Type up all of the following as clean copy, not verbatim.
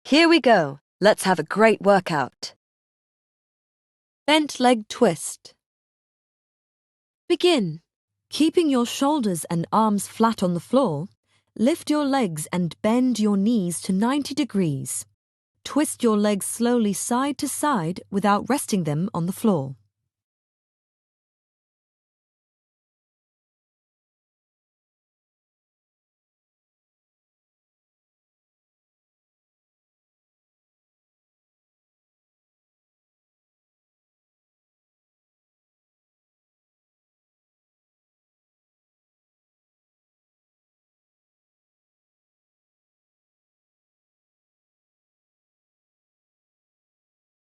Here we go. Let's have a great workout. Bent leg twist. Begin. Keeping your shoulders and arms flat on the floor, lift your legs and bend your knees to 90 degrees. Twist your legs slowly side to side without resting them on the floor.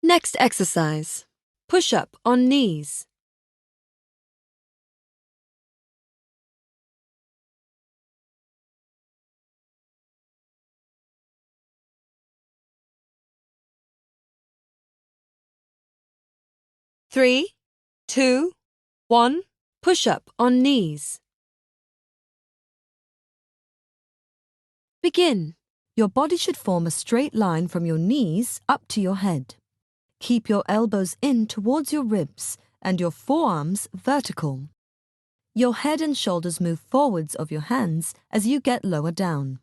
Next exercise. Push-up on knees. Three, two, one. Push-up on knees. Begin. Your body should form a straight line from your knees up to your head. Keep your elbows in towards your ribs and your forearms vertical. Your head and shoulders move forwards of your hands as you get lower down.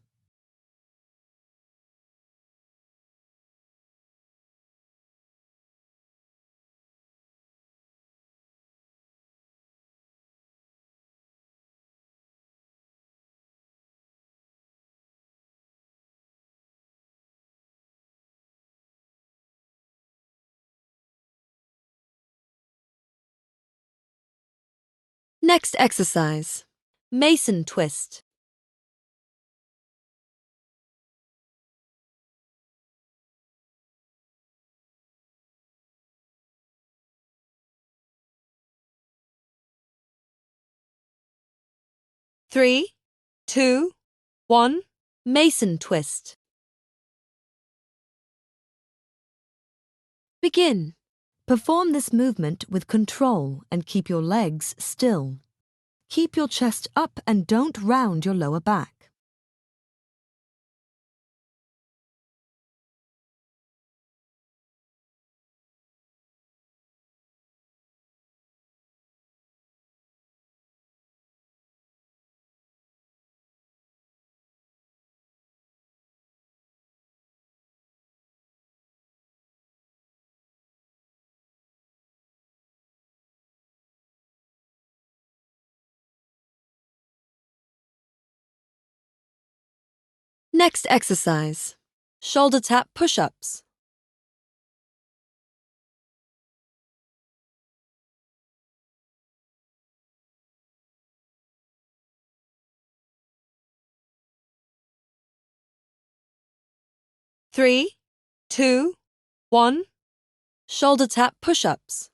Next exercise. Mason twist. Three, two, one. Mason twist. Begin. Perform this movement with control and keep your legs still. Keep your chest up and don't round your lower back. Next exercise. Shoulder tap push-ups. Three, two, one. Shoulder tap push-ups.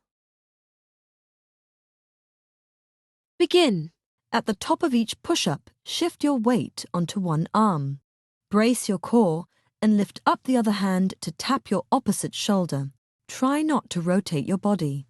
Begin. At the top of each push-up, shift your weight onto one arm. Brace your core and lift up the other hand to tap your opposite shoulder. Try not to rotate your body.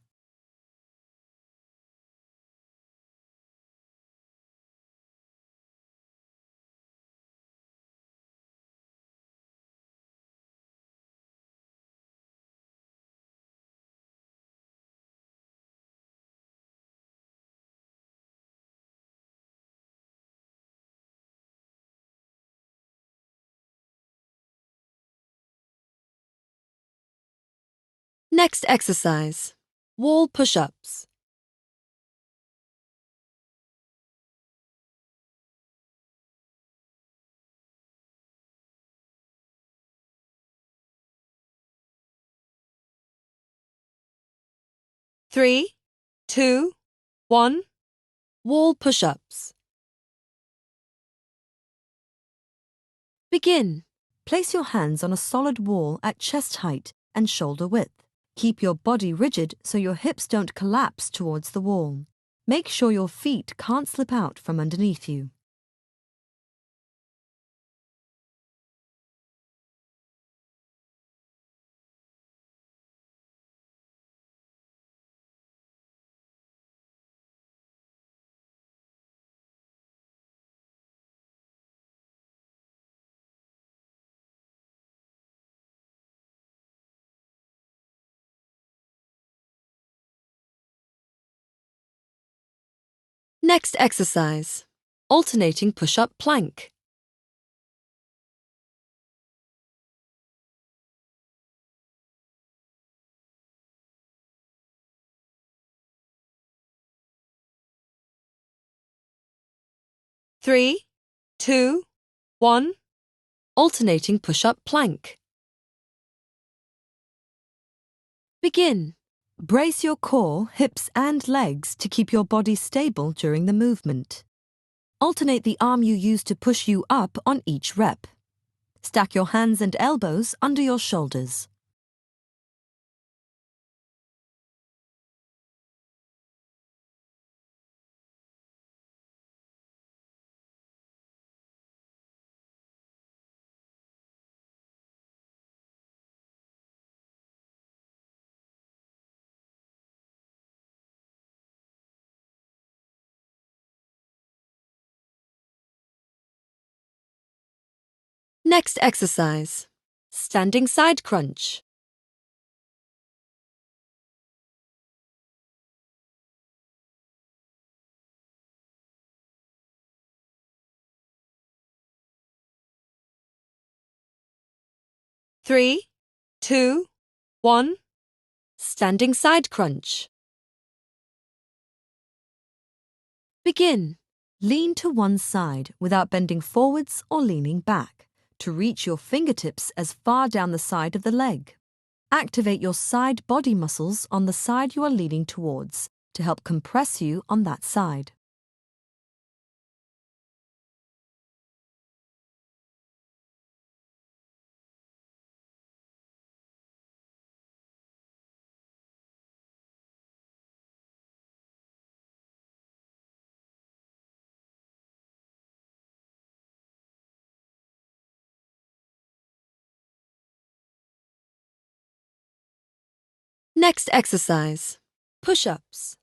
Next exercise. Wall push-ups. Three, two, one. Wall push-ups. Begin. Place your hands on a solid wall at chest height and shoulder width. Keep your body rigid so your hips don't collapse towards the wall. Make sure your feet can't slip out from underneath you. Next exercise. Alternating push-up plank. Three, two, one. Alternating push-up plank. Begin. Brace your core, hips and legs to keep your body stable during the movement. Alternate the arm you use to push you up on each rep. Stack your hands and elbows under your shoulders. Next exercise. Standing side crunch. Three, two, one. Standing side crunch. Begin. Lean to one side without bending forwards or leaning back to reach your fingertips as far down the side of the leg. Activate your side body muscles on the side you are leaning towards to help compress you on that side. Next exercise. Push-ups.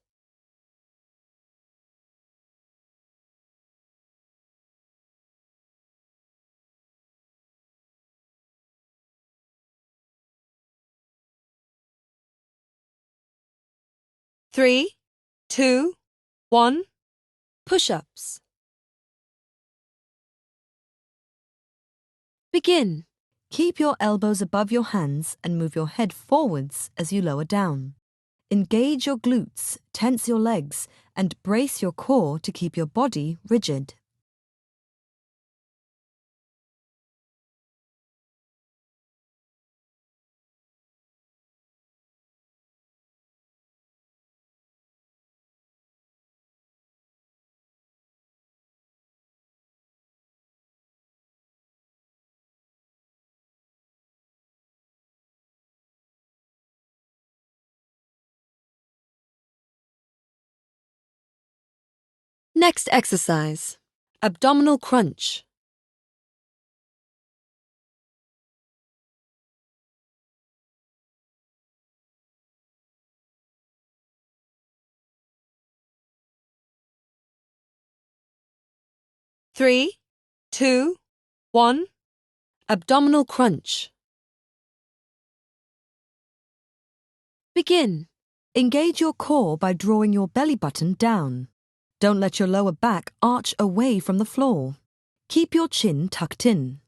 Three, two, one. Push-ups. Begin. Keep your elbows above your hands and move your head forwards as you lower down. Engage your glutes, tense your legs, and brace your core to keep your body rigid. Next exercise. Abdominal crunch. Three, two, one. Abdominal crunch. Begin. Engage your core by drawing your belly button down. Don't let your lower back arch away from the floor. Keep your chin tucked in.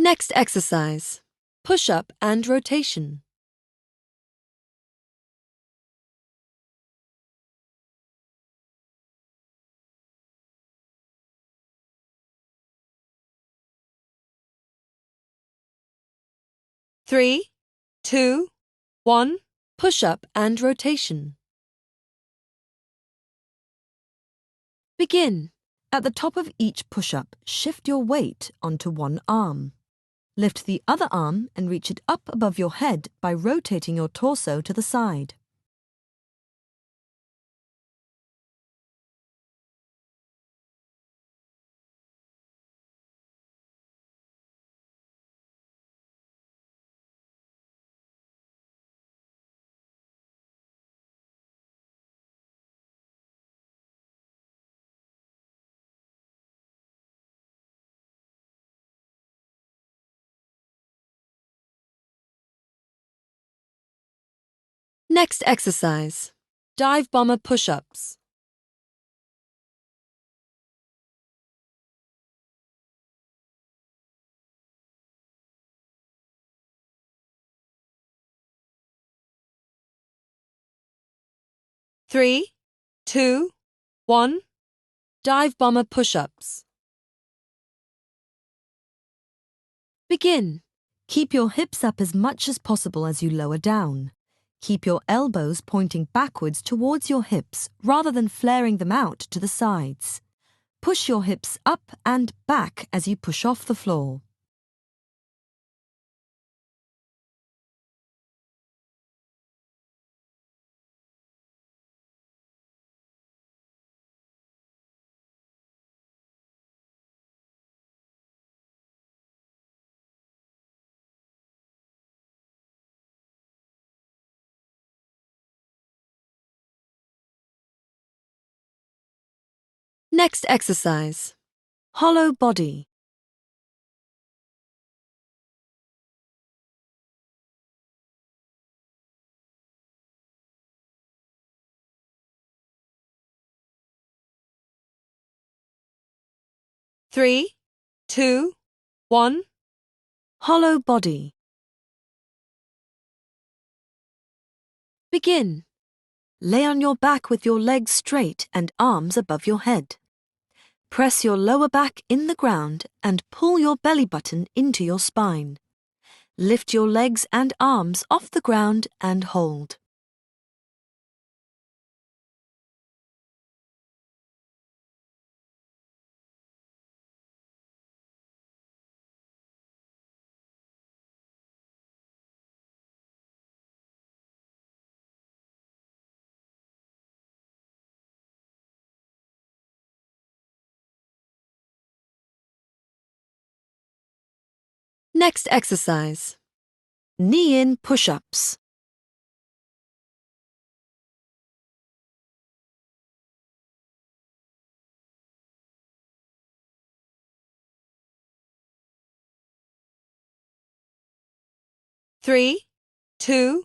Next exercise. Push-up and rotation. Three, two, one. Push-up and rotation. Begin. At the top of each push-up, shift your weight onto one arm. Lift the other arm and reach it up above your head by rotating your torso to the side. Next exercise. Dive bomber push-ups. Three, two, one. Dive bomber push-ups. Begin. Keep your hips up as much as possible as you lower down. Keep your elbows pointing backwards towards your hips rather than flaring them out to the sides. Push your hips up and back as you push off the floor. Next exercise. Hollow body. Three, two, one. Hollow body. Begin. Lay on your back with your legs straight and arms above your head. Press your lower back in the ground and pull your belly button into your spine. Lift your legs and arms off the ground and hold. Next exercise. Knee-in push-ups. Three, two,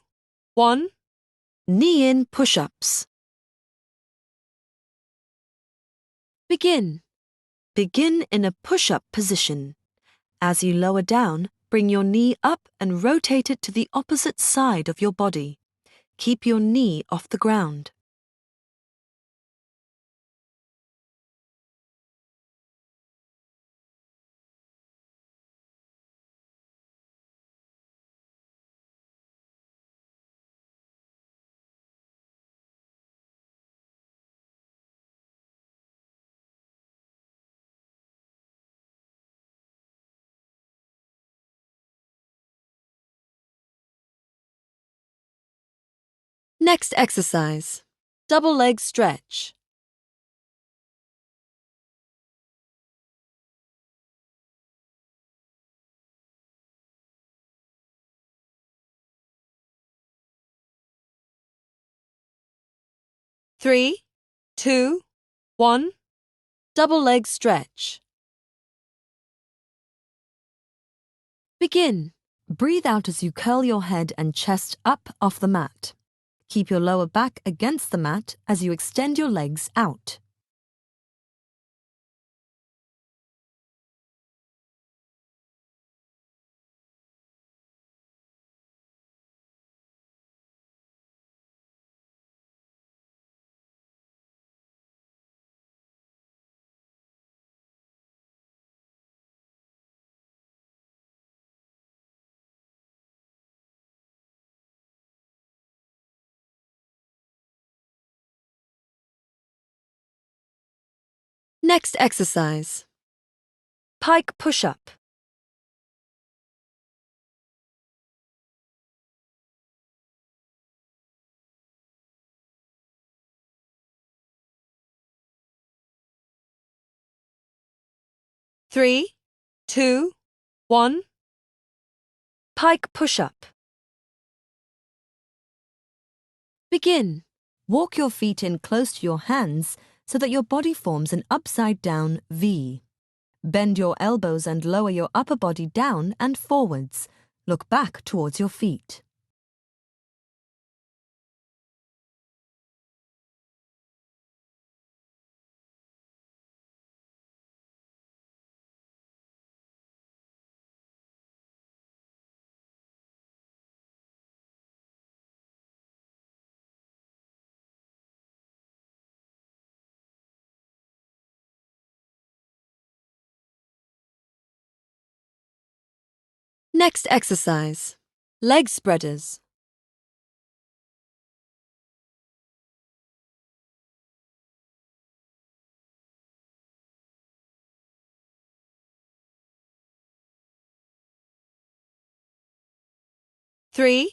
one. Knee-in push-ups. Begin. Begin in a push-up position. As you lower down, bring your knee up and rotate it to the opposite side of your body. Keep your knee off the ground. Next exercise. Double leg stretch. Three, two, one. Double leg stretch. Begin. Breathe out as you curl your head and chest up off the mat. Keep your lower back against the mat as you extend your legs out. Next exercise. Pike push-up. Three, two, one. Pike push-up. Begin. Walk your feet in close to your hands so that your body forms an upside-down V. Bend your elbows and lower your upper body down and forwards. Look back towards your feet. Next exercise. Leg spreaders. Three,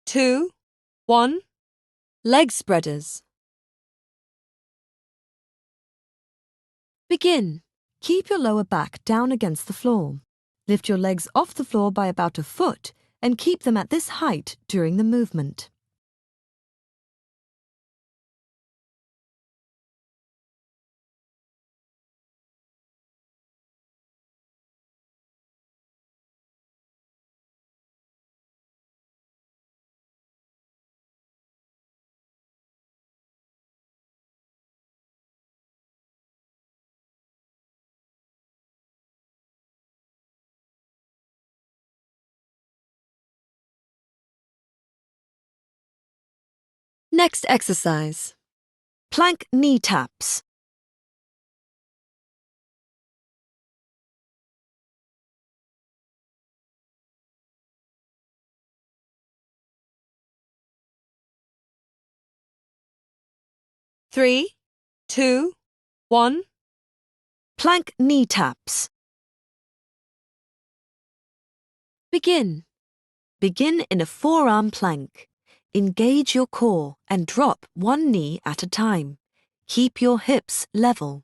two, one. Leg spreaders. Begin. Keep your lower back down against the floor. Lift your legs off the floor by about a foot and keep them at this height during the movement. Next exercise. Plank knee taps. Three, two, one. Plank knee taps. Begin. Begin in a forearm plank. Engage your core and drop one knee at a time. Keep your hips level.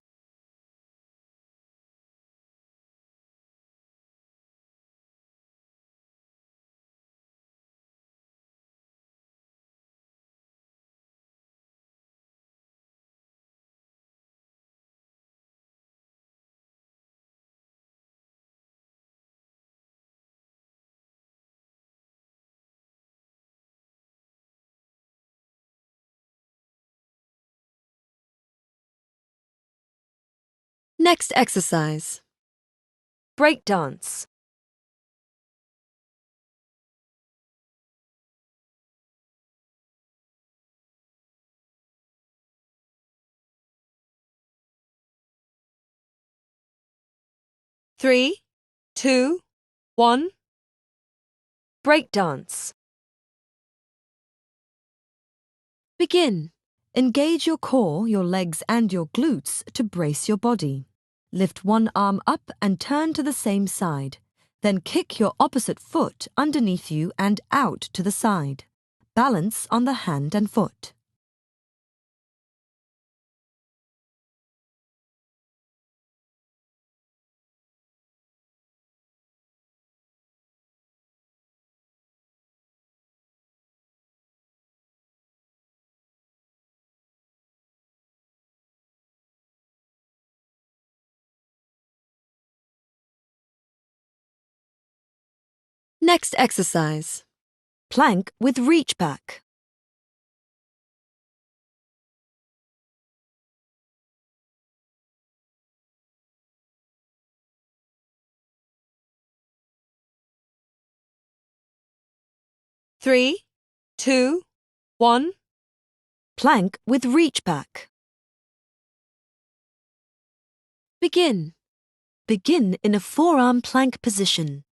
Next exercise. Break dance. Three, two, one. Break dance. Begin. Engage your core, your legs and your glutes to brace your body. Lift one arm up and turn to the same side. Then kick your opposite foot underneath you and out to the side. Balance on the hand and foot. Next exercise. Plank with reach back. Three, two, one. Plank with reach back. Begin. Begin in a forearm plank position.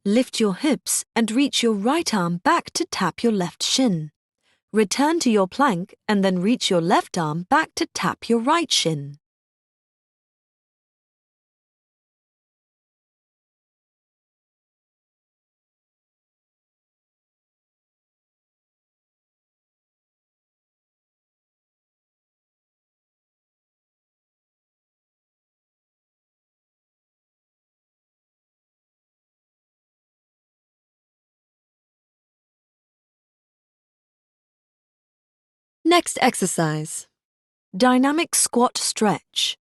Lift your hips and reach your right arm back to tap your left shin. Return to your plank and then reach your left arm back to tap your right shin. Next exercise. Dynamic squat stretch.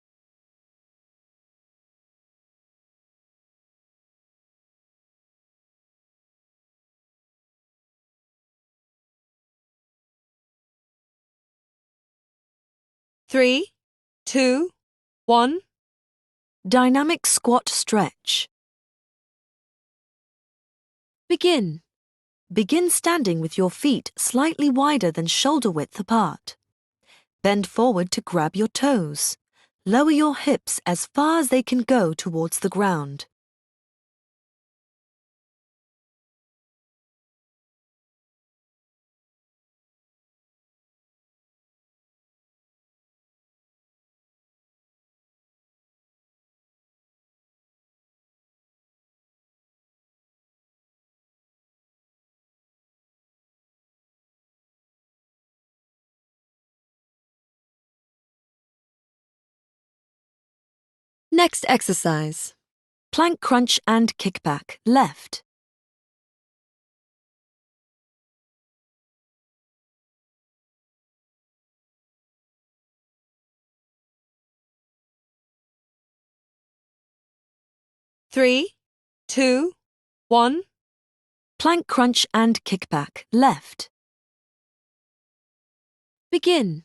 Three, two, one. Dynamic squat stretch. Begin. Begin standing with your feet slightly wider than shoulder width apart. Bend forward to grab your toes. Lower your hips as far as they can go towards the ground. Next exercise. Plank crunch and kickback, left. Three, two, one. Plank crunch and kickback, left. Begin.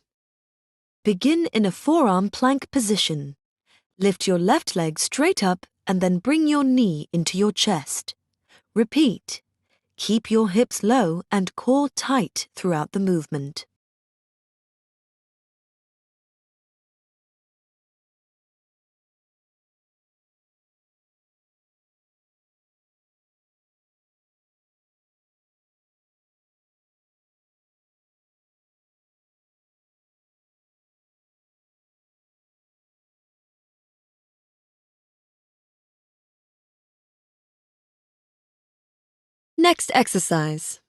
Begin in a forearm plank position. Lift your left leg straight up and then bring your knee into your chest. Repeat. Keep your hips low and core tight throughout the movement. Next exercise.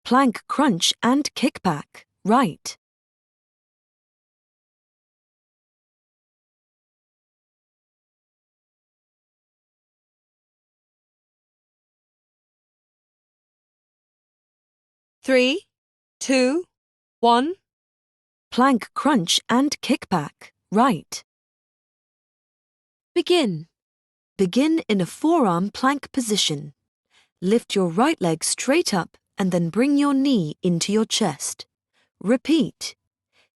Plank crunch and kickback, right. Three, two, one. Plank crunch and kickback, right. Begin. Begin in a forearm plank position. Lift your right leg straight up and then bring your knee into your chest. Repeat.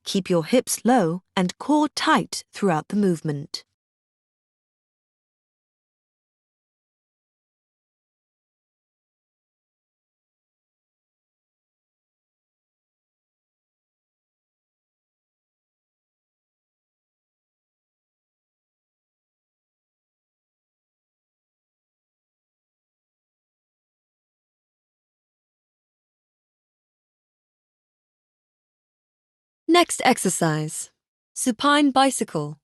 Keep your hips low and core tight throughout the movement. Next exercise. Supine bicycle.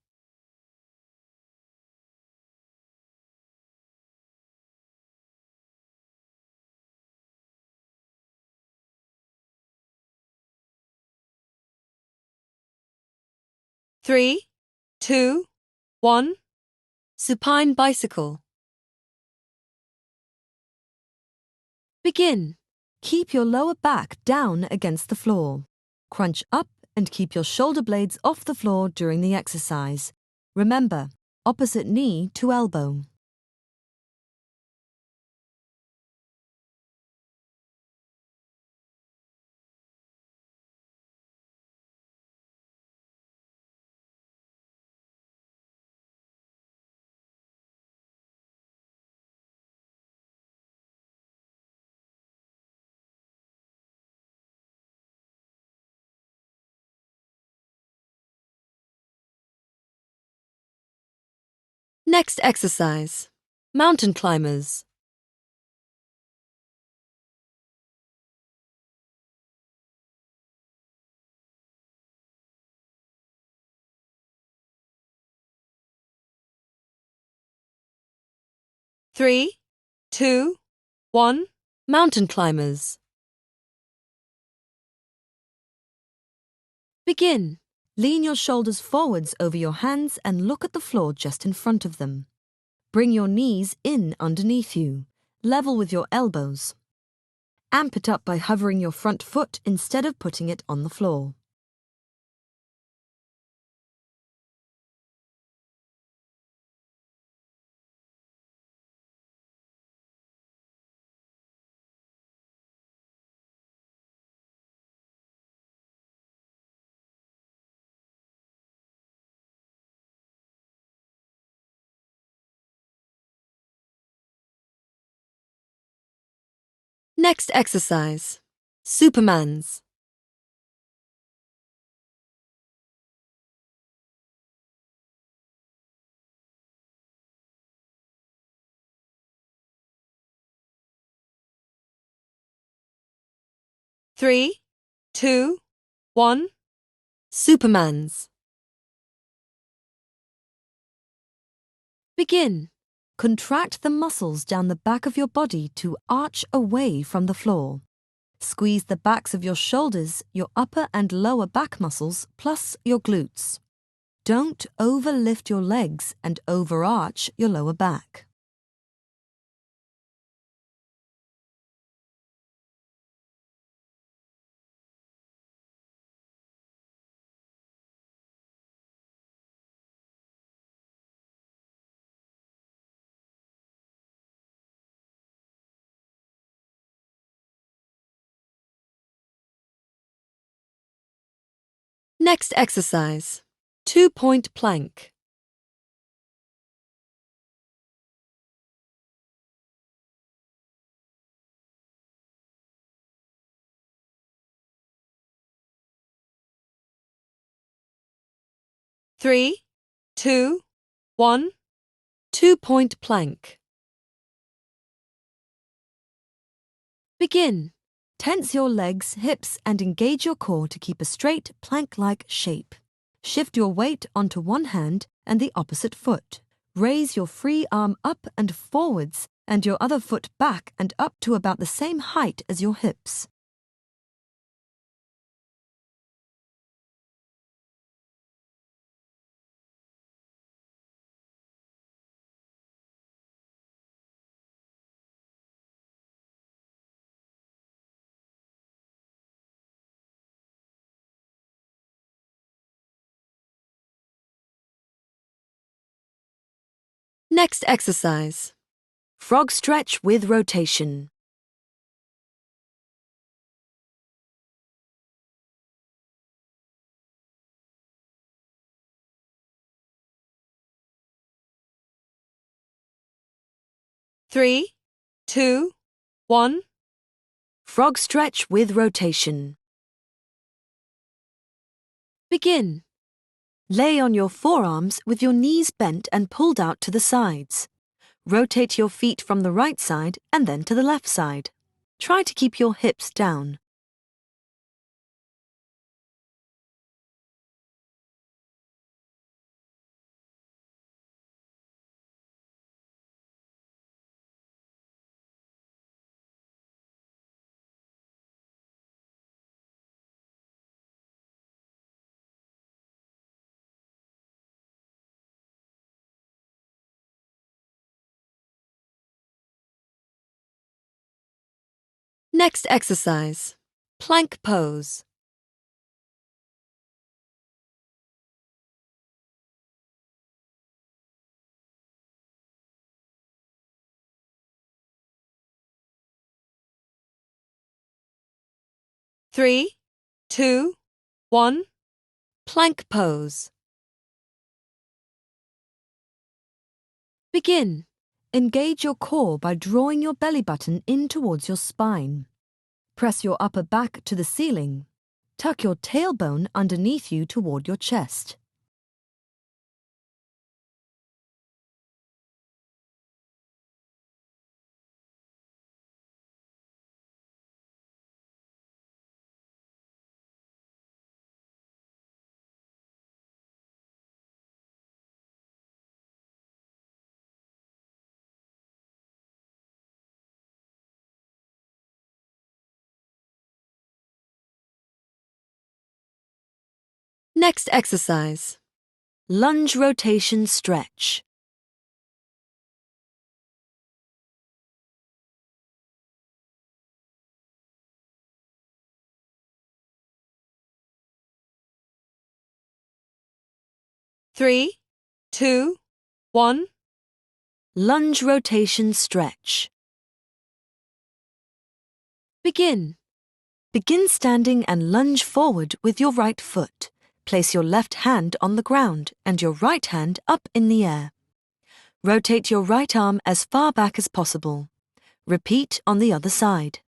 Three, two, one. Supine bicycle. Begin. Keep your lower back down against the floor. Crunch up and keep your shoulder blades off the floor during the exercise. Remember, opposite knee to elbow. Next exercise. Mountain climbers. Three, two, one. Mountain climbers. Begin. Lean your shoulders forwards over your hands and look at the floor just in front of them. Bring your knees in underneath you, level with your elbows. Amp it up by hovering your front foot instead of putting it on the floor. Next exercise. Supermans. Three, two, one. Supermans. Begin. Contract the muscles down the back of your body to arch away from the floor. Squeeze the backs of your shoulders, your upper and lower back muscles, plus your glutes. Don't overlift your legs and overarch your lower back. Next exercise, 2-point plank. Three, two, one. 2-point plank. Begin. Tense your legs, hips, and engage your core to keep a straight, plank-like shape. Shift your weight onto one hand and the opposite foot. Raise your free arm up and forwards and your other foot back and up to about the same height as your hips. Next exercise, frog stretch with rotation. Three, two, one. Frog stretch with rotation. Begin. Lay on your forearms with your knees bent and pulled out to the sides. Rotate your feet from the right side and then to the left side. Try to keep your hips down. Next exercise, plank pose. Three, two, one. Plank pose. Begin. Engage your core by drawing your belly button in towards your spine. Press your upper back to the ceiling. Tuck your tailbone underneath you toward your chest. Next exercise, lunge rotation stretch. Three, two, one. Lunge rotation stretch. Begin. Begin standing and lunge forward with your right foot. Place your left hand on the ground and your right hand up in the air. Rotate your right arm as far back as possible. Repeat on the other side.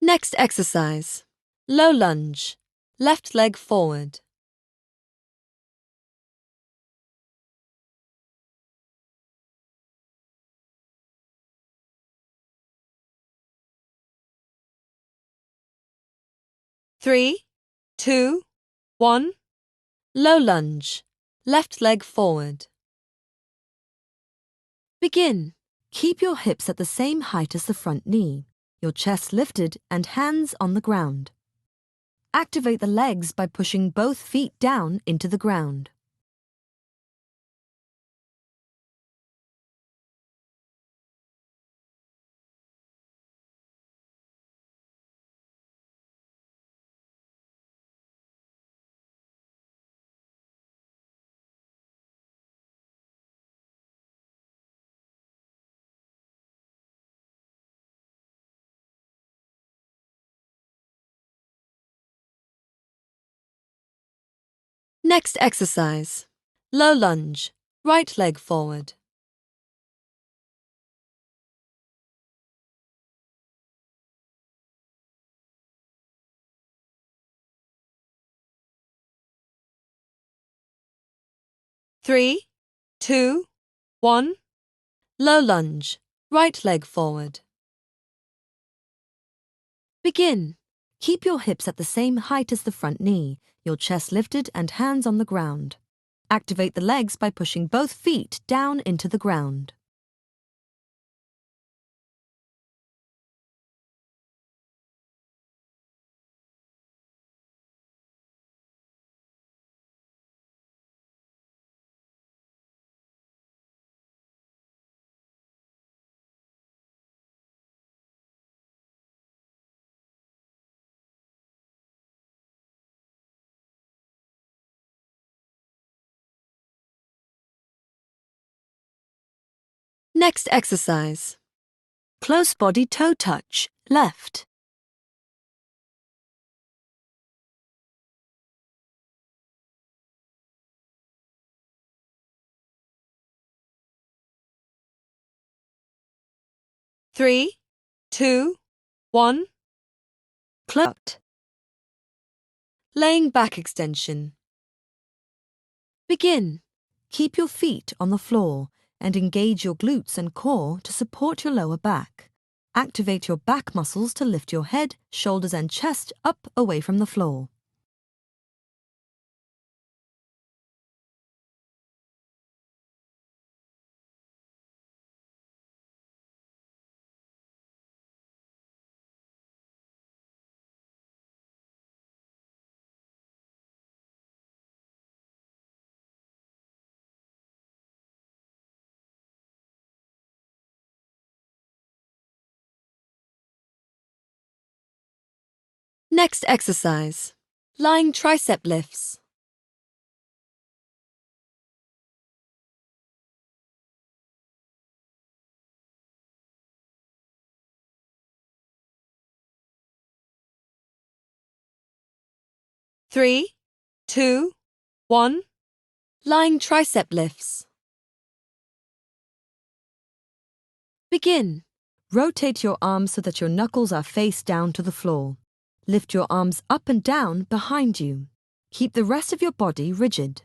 Next exercise, low lunge. Left leg forward. 3, 2, 1. Low lunge. Left leg forward. Begin. Keep your hips at the same height as the front knee, your chest lifted and hands on the ground. Activate the legs by pushing both feet down into the ground. Next exercise. Low lunge. Right leg forward. Three, 2, 1. Low lunge. Right leg forward. Begin. Keep your hips at the same height as the front knee, your chest lifted and hands on the ground. Activate the legs by pushing both feet down into the ground. Next exercise. Close body toe touch, left. Three, 2, 1. Close. Laying back extension. Begin. Keep your feet on the floor and engage your glutes and core to support your lower back. Activate your back muscles to lift your head, shoulders and chest up away from the floor. Next exercise. Lying tricep lifts. Three, 2, 1. Lying tricep lifts. Begin. Rotate your arms so that your knuckles are face down to the floor. Lift your arms up and down behind you. Keep the rest of your body rigid.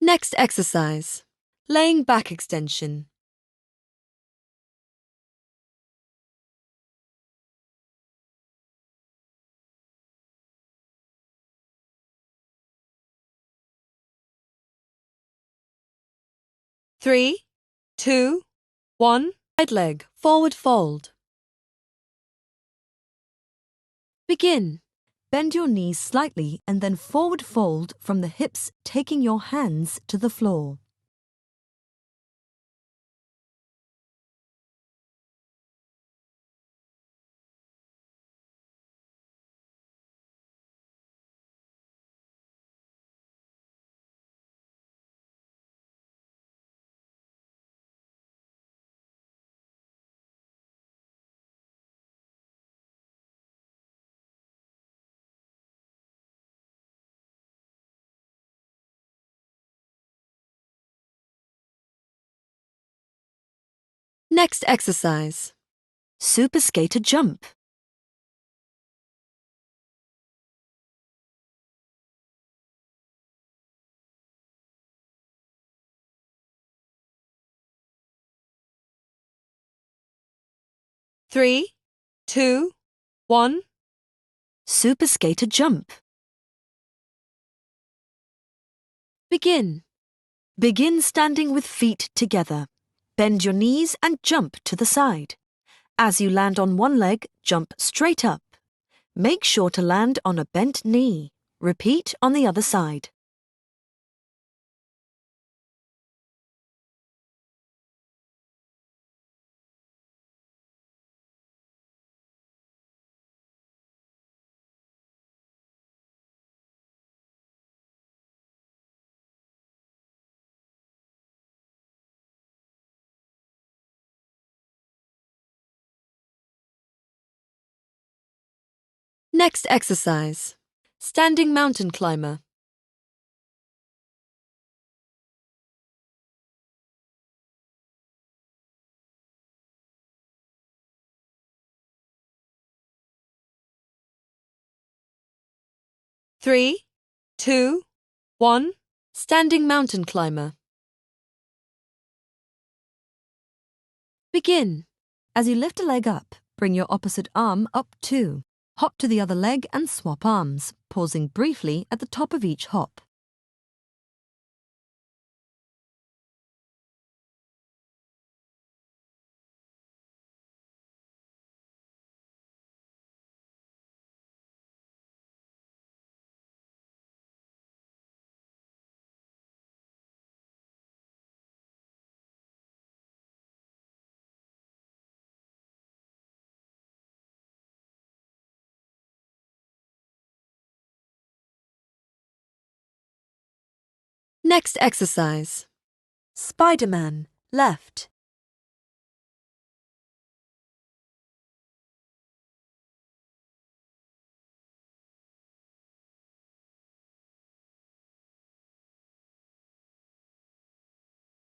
Next exercise. Laying back extension. Three, 2, 1. Right leg forward fold. Begin. Bend your knees slightly and then forward fold from the hips, taking your hands to the floor. Next exercise. Super skater jump. Three, two, one. Super skater jump. Begin. Begin standing with feet together. Bend your knees and jump to the side. As you land on one leg, jump straight up. Make sure to land on a bent knee. Repeat on the other side. Next exercise. Standing mountain climber. Three, two, one. Standing mountain climber. Begin. As you lift a leg up, bring your opposite arm up too. Hop to the other leg and swap arms, pausing briefly at the top of each hop. Next exercise. Spider-Man, left.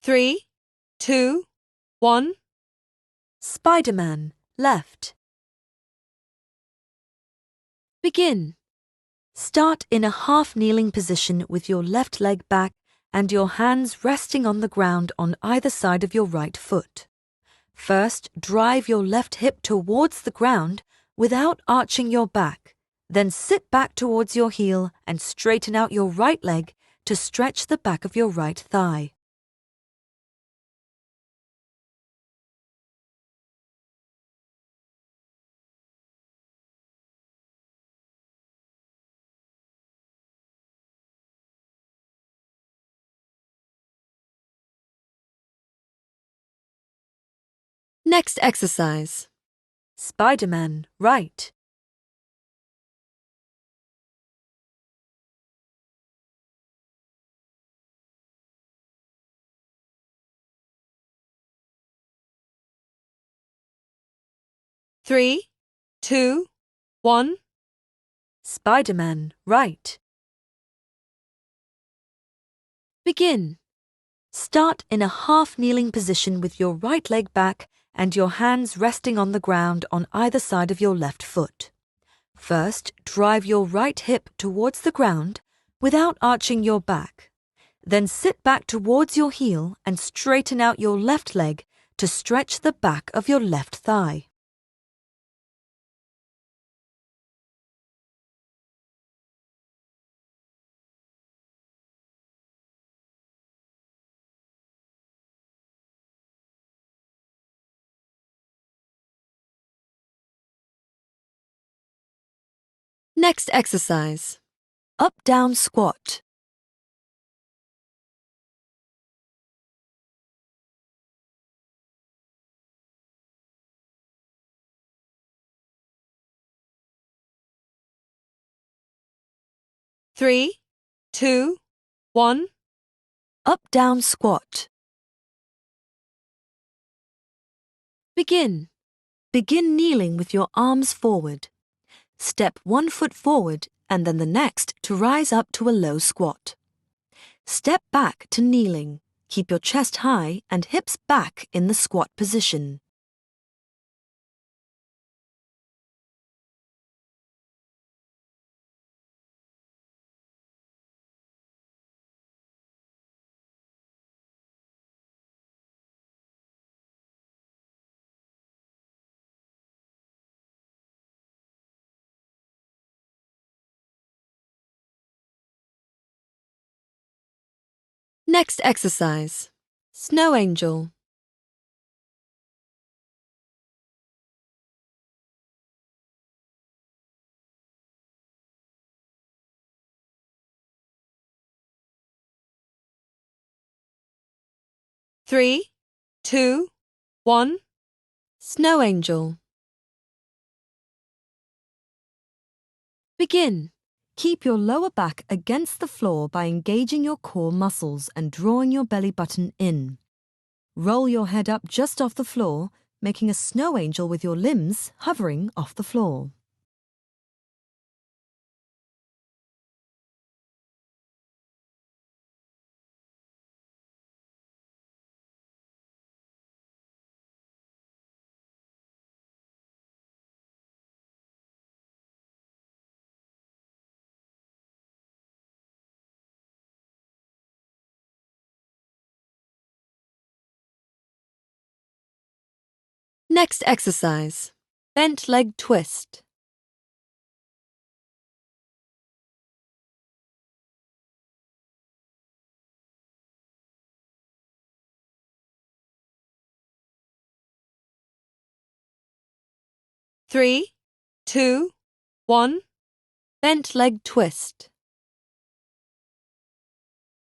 Three, two, one. Spider-Man, left. Begin. Start in a half-kneeling position with your left leg back and your hands resting on the ground on either side of your right foot. First, drive your left hip towards the ground without arching your back. Then sit back towards your heel and straighten out your right leg to stretch the back of your right thigh. Next exercise. Spider-Man, right. Three, two, one. Spider-Man, right. Begin. Start in a half-kneeling position with your right leg back and your hands resting on the ground on either side of your left foot. First, drive your right hip towards the ground without arching your back. Then sit back towards your heel and straighten out your left leg to stretch the back of your left thigh. Next exercise. Up-down squat. Three, two, one. Up-down squat. Begin. Begin kneeling with your arms forward. Step one foot forward and then the next to rise up to a low squat. Step back to kneeling. Keep your chest high and hips back in the squat position. Next exercise. Snow Angel. Three, two, one. Snow Angel. Begin. Keep your lower back against the floor by engaging your core muscles and drawing your belly button in. Roll your head up just off the floor, making a snow angel with your limbs hovering off the floor. Next exercise. Bent leg twist. Three, two, one. Bent leg twist.